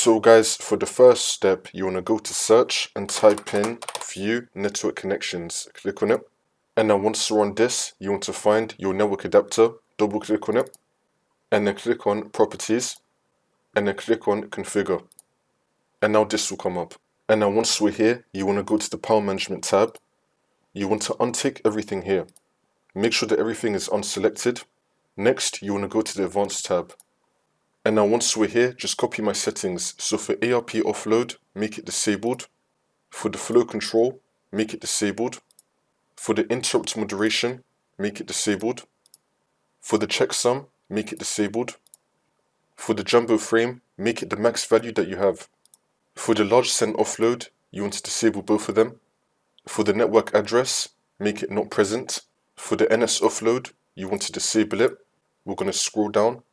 So guys, for the first step, you want to go to search and type in view network connections. Click on it. And now once you're on this, you want to find your network adapter, double click on it, and then click on properties, and then click on configure. And now this will come up. And now once we're here, you want to go to the power management tab. You want to untick everything here. Make sure that everything is unselected. Next, you want to go to the advanced tab. And now once we're here, just copy my settings. So for ARP offload, make it disabled. For the flow control, make it disabled. For the interrupt moderation, make it disabled. For the checksum, make it disabled. For the jumbo frame, make it the max value that you have. For the large send offload, you want to disable both of them. For the network address, make it not present. For the NS offload, you want to disable it. We're going to scroll down.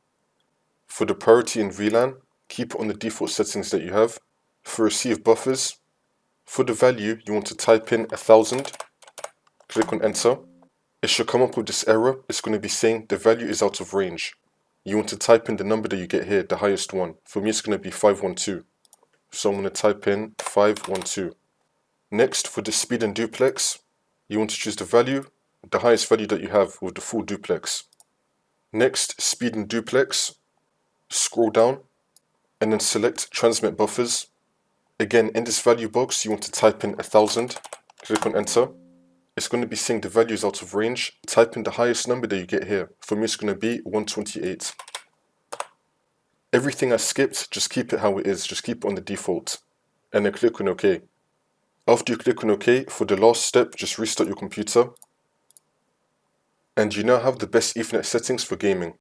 For the priority in VLAN, keep it on the default settings that you have. For receive buffers, for the value, you want to type in 1000. Click on enter. It should come up with this error. It's going to be saying the value is out of range. You want to type in the number that you get here, the highest one. For me, it's going to be 512. So I'm going to type in 512. Next, for the speed and duplex, you want to choose the value, the highest value that you have with the full duplex. Next, speed and duplex. Scroll down and then select transmit buffers. Again, in this value box, you want to type in 1000. Click on enter. It's going to be saying the value is out of range. Type in the highest number that you get here. For me, it's going to be 128. Everything I skipped, just keep it how it is. Just keep it on the default. And then click on OK. After you click on OK, for the last step, just restart your computer. And you now have the best Ethernet settings for gaming.